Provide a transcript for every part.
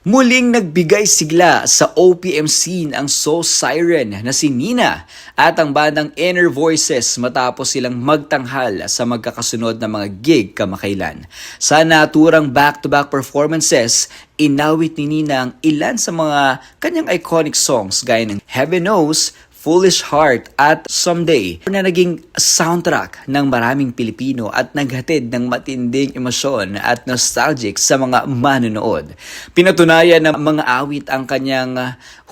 Muling nagbigay sigla sa OPM scene ang soul siren na si Nina at ang bandang Inner Voices matapos silang magtanghal sa magkakasunod na mga gig kamakailan. Sa naturang back-to-back performances, inawit ni Nina ang ilan sa mga kanyang iconic songs gaya ng Heaven Knows, Foolish Heart at Someday na naging soundtrack ng maraming Pilipino at naghatid ng matinding emosyon at nostalgic sa mga manonood. Pinatunayan ng mga awit ang kanyang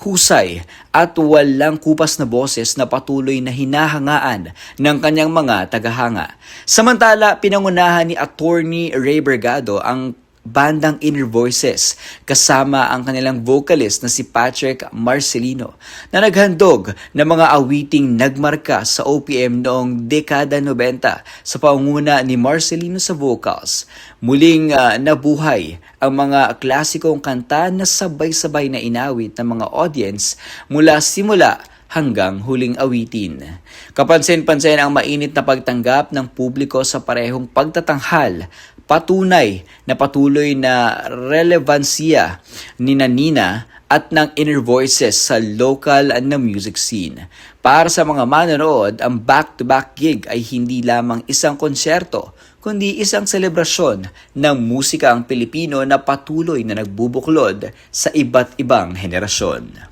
husay at walang kupas na boses na patuloy na hinahangaan ng kanyang mga tagahanga. Samantala, pinangunahan ni Attorney Ray Bergado ang bandang Inner Voices kasama ang kanilang vocalist na si Patrick Marcelino na naghandog ng mga awiting nagmarka sa OPM noong dekada 90 sa pangunguna ni Marcelino sa vocals. Muling nabuhay ang mga klasikong kanta na sabay-sabay na inawit ng mga audience mula simula hanggang huling awitin. Kapansin-pansin ang mainit na pagtanggap ng publiko sa parehong pagtatanghal, patunay na patuloy na relevansya ni Nina at ng Inner Voices sa local na music scene. Para sa mga manonood, ang back-to-back gig ay hindi lamang isang konsyerto, kundi isang selebrasyon ng musika ang Pilipino na patuloy na nagbubuklod sa iba't ibang henerasyon.